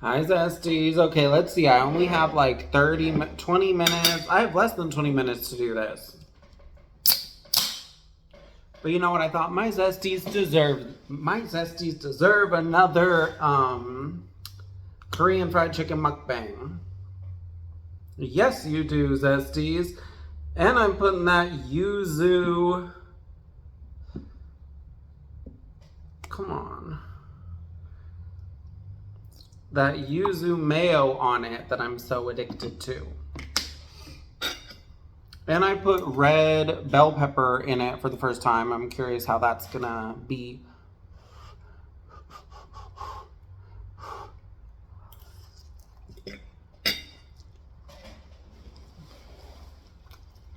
Hi, Zesties. Okay, let's see. I only have like 20 minutes. I have less than 20 minutes to do this. But you know what? I thought my Zesties deserve another Korean fried chicken mukbang. Yes, you do, Zesties. And I'm putting that yuzu. Come on. That yuzu mayo on it that I'm so addicted to. And I put red bell pepper in it for the first time. I'm curious how that's gonna be.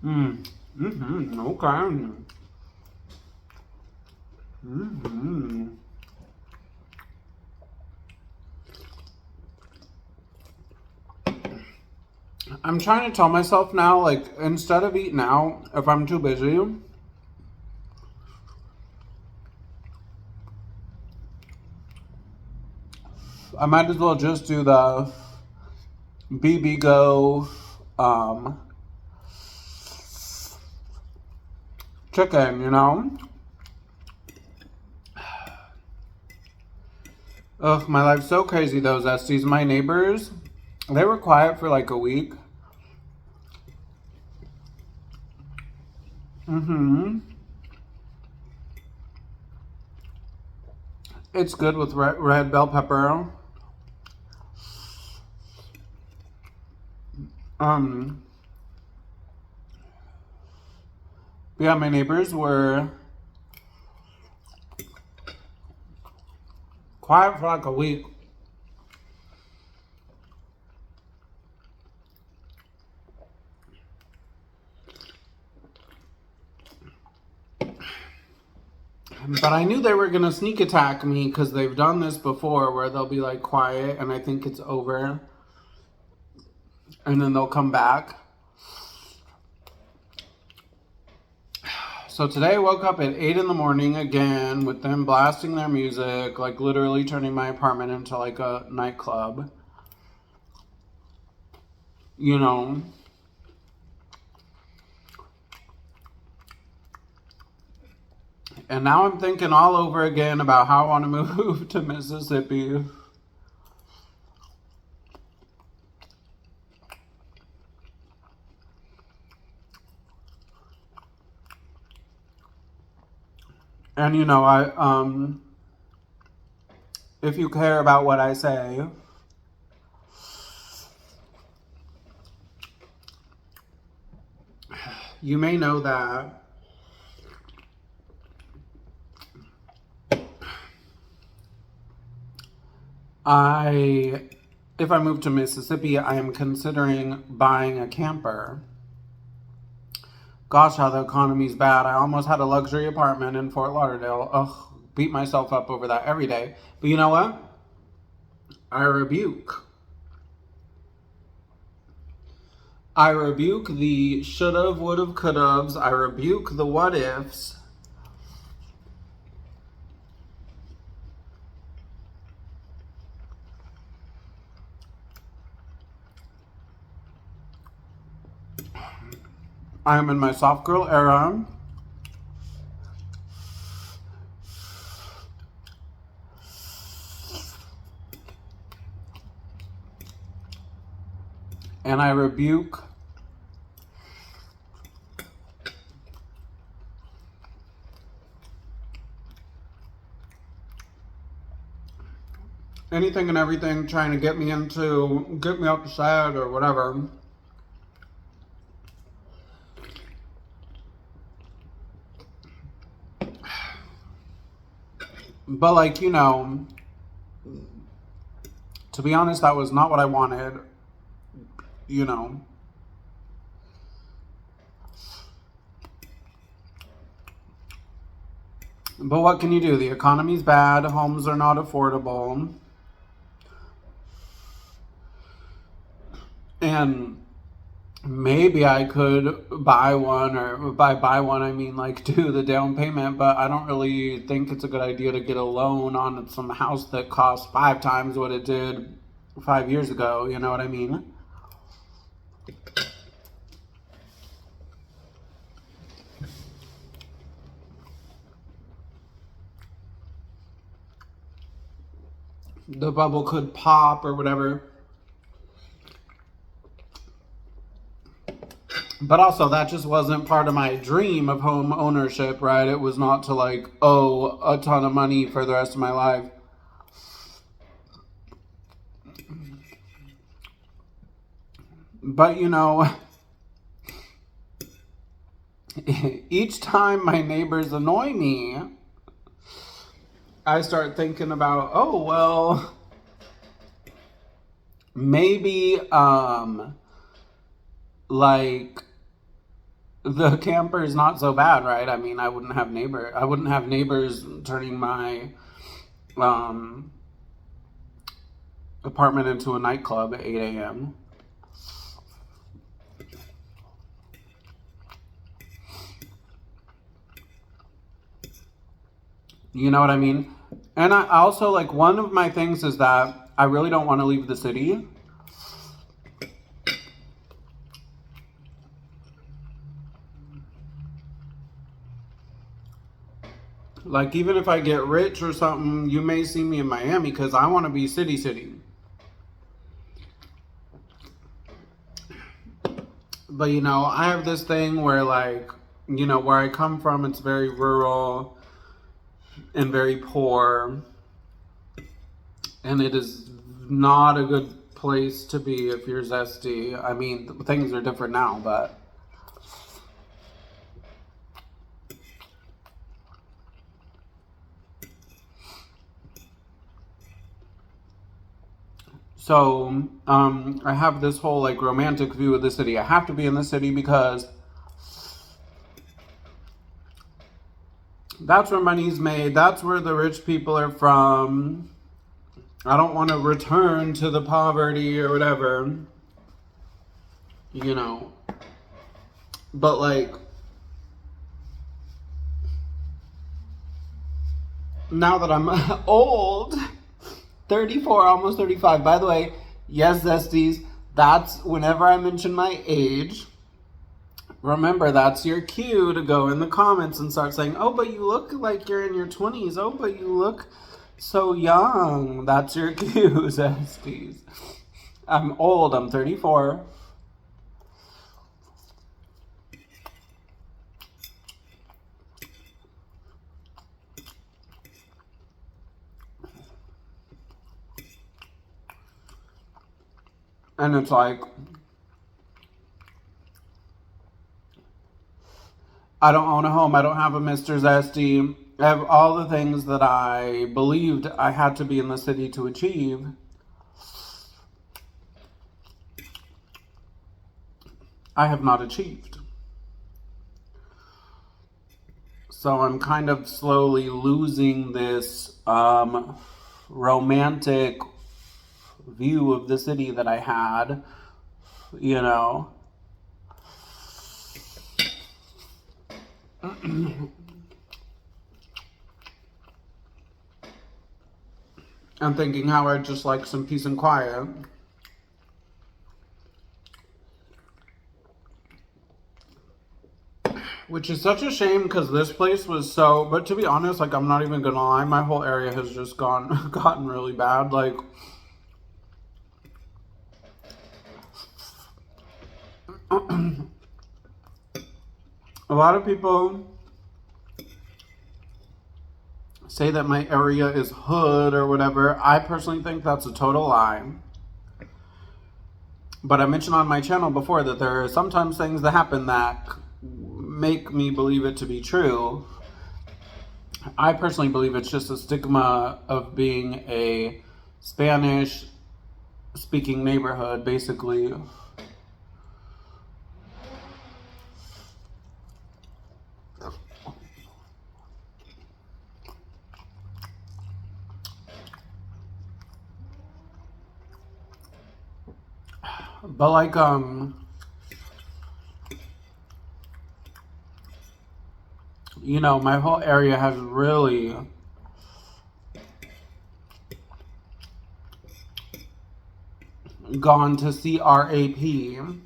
Okay. I'm trying to tell myself now, like, instead of eating out, if I'm too busy, I might as well just do the BB Go chicken, you know? Ugh, my life's so crazy though, Zesties. My neighbors, they were quiet for like a week. It's good with red bell pepper. Yeah, my neighbors were quiet for like a week. But I knew they were gonna sneak attack me because they've done this before where they'll be like quiet and I think it's over. And then they'll come back. So today I woke up at 8 in the morning again with them blasting their music, like literally turning my apartment into like a nightclub. You know. And now I'm thinking all over again about how I want to move to Mississippi. And you know, if you care about what I say, you may know that if I move to Mississippi, I am considering buying a camper. Gosh, how the economy's bad. I almost had a luxury apartment in Fort Lauderdale. Ugh, beat myself up over that every day. But you know what? I rebuke the should've, would've, could've's. I rebuke the what ifs. I am in my soft girl era. And I rebuke anything and everything trying to get me upset or whatever. But like, you know, to be honest, that was not what I wanted, you know. But what can you do? The economy's bad, homes are not affordable. And maybe I could buy one, or by buy one, I mean like do the down payment, but I don't really think it's a good idea to get a loan on some house that costs 5 times what it did 5 years ago, you know what I mean? The bubble could pop or whatever. But also, that just wasn't part of my dream of home ownership, right? It was not to like owe a ton of money for the rest of my life. But you know, each time my neighbors annoy me, I start thinking about, oh, well, maybe, like, the camper is not so bad, right? I mean, I wouldn't have neighbors turning my, apartment into a nightclub at 8 a.m. You know what I mean? And I also, like, one of my things is that I really don't want to leave the city. Like, even if I get rich or something, you may see me in Miami because I want to be city. But, you know, I have this thing where, like, you know, where I come from, it's very rural and very poor. And it is not a good place to be if you're zesty. I mean, things are different now, but... So, I have this whole, like, romantic view of the city. I have to be in the city because that's where money's made. That's where the rich people are from. I don't want to return to the poverty or whatever, you know. But, like, now that I'm old, 34, almost 35. By the way, yes, Zesties, that's whenever I mention my age, remember, that's your cue to go in the comments and start saying, oh, but you look like you're in your 20s. Oh, but you look so young. That's your cue, Zesties. I'm old. I'm 34. And it's like, I don't own a home. I don't have a Mr. Zesty. I have all the things that I believed I had to be in the city to achieve. I have not achieved. So I'm kind of slowly losing this romantic view of the city that I had, you know. I'm thinking how I'd just like some peace and quiet. Which is such a shame because this place was so, but to be honest, like, I'm not even gonna lie, my whole area has just gotten really bad. Like, a lot of people say that my area is hood or whatever. I personally think that's a total lie. But I mentioned on my channel before that there are sometimes things that happen that make me believe it to be true. I personally believe it's just a stigma of being a Spanish speaking neighborhood, basically. But like, you know, my whole area has gone to CRAP.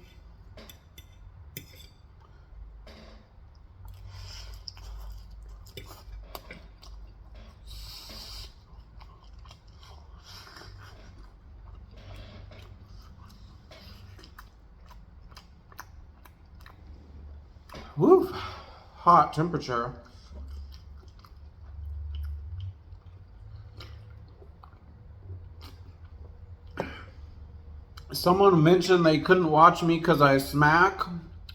Woo, hot temperature. Someone mentioned they couldn't watch me because I smack.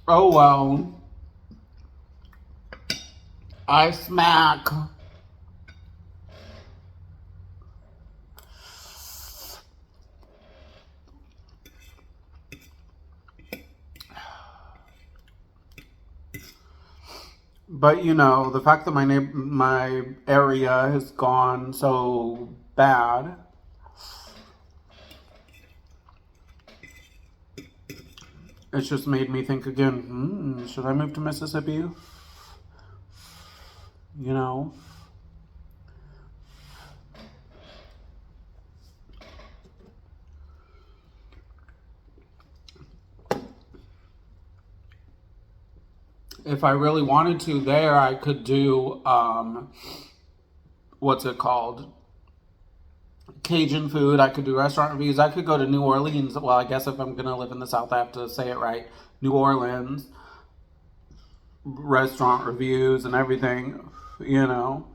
Oh well. I smack. But you know, the fact that my area has gone so bad, it's just made me think again, should I move to Mississippi? You know? If I really wanted to there, I could do, what's it called? Cajun food. I could do restaurant reviews. I could go to New Orleans. Well, I guess if I'm going to live in the South, I have to say it right. New Orleans. Restaurant reviews and everything, you know.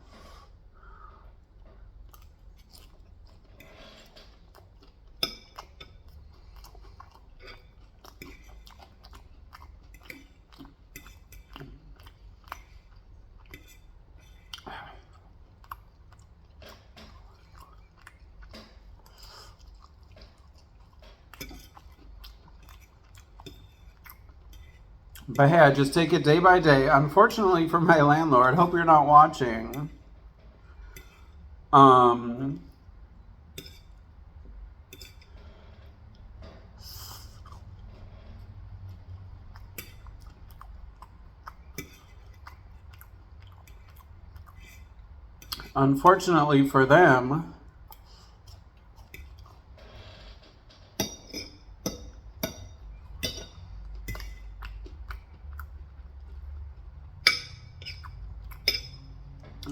But hey, I just take it day by day. Unfortunately for my landlord, hope you're not watching. Unfortunately for them,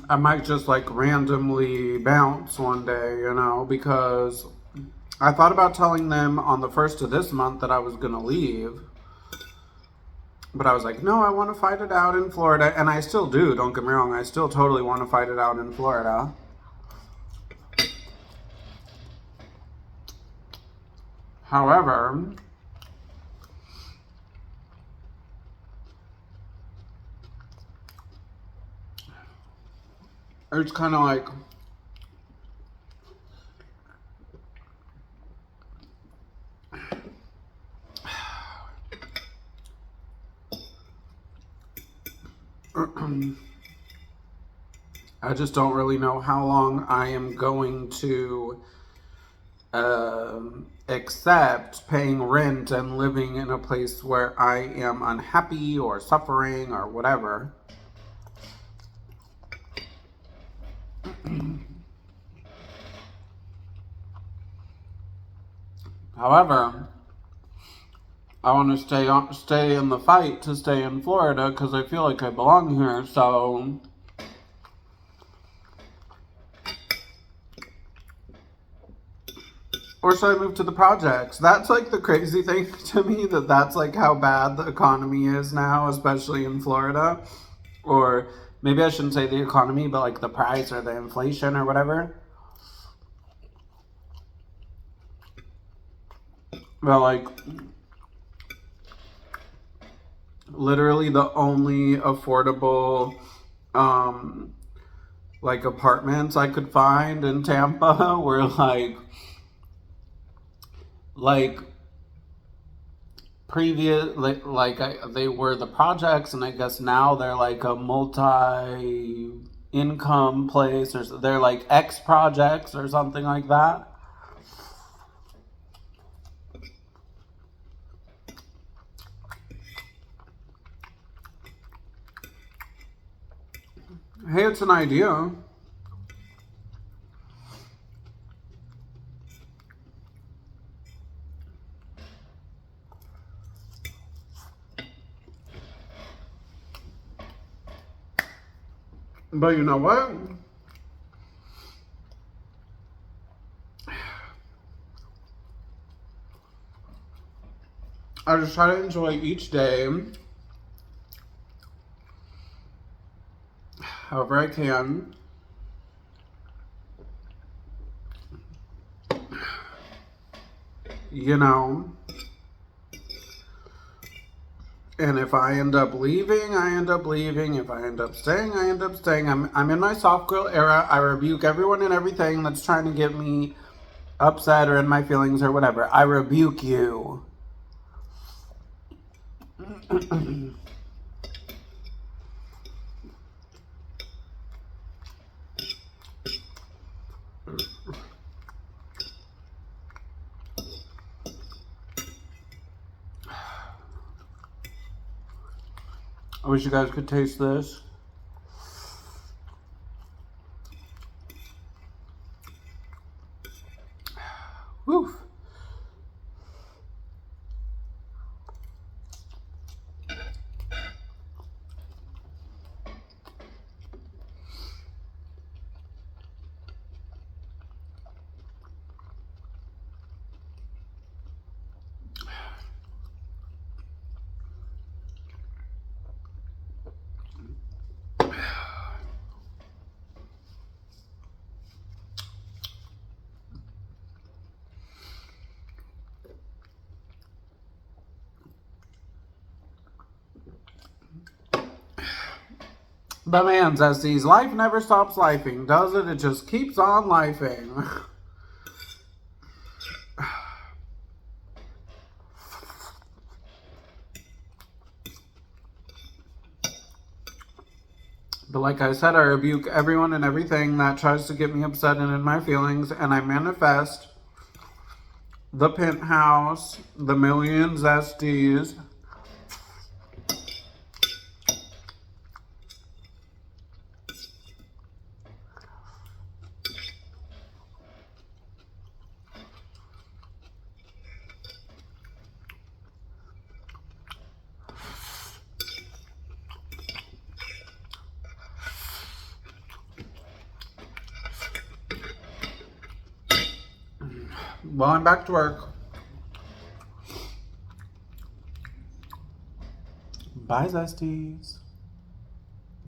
I might just like randomly bounce one day, you know, because I thought about telling them on the 1st of this month that I was going to leave. But I was like, no, I want to fight it out in Florida. And I still do, don't get me wrong. I still totally want to fight it out in Florida. However, it's kind of like, I just don't really know how long I am going to accept paying rent and living in a place where I am unhappy or suffering or whatever. However, I want to stay in the fight to stay in Florida because I feel like I belong here. So, or should I move to the projects? That's like the crazy thing to me, that's like how bad the economy is now, especially in Florida. Or maybe I shouldn't say the economy, but like the price or the inflation or whatever. But like, literally the only affordable like apartments I could find in Tampa were like previous they were the projects, and I guess now they're like a multi income place, or they're like X projects or something like that. Hey, it's an idea. But you know what? I just try to enjoy each day however I can. You know, and if I end up leaving, I end up leaving. If I end up staying, I end up staying. I'm in my soft girl era. I rebuke everyone and everything that's trying to get me upset or in my feelings or whatever. I rebuke you. I wish you guys could taste this. Whew. But man, Zesties, life never stops lifing, does it? It just keeps on lifing. But like I said, I rebuke everyone and everything that tries to get me upset and in my feelings, and I manifest the penthouse, the million Zesties. Well, I'm back to work. Bye, Zesties.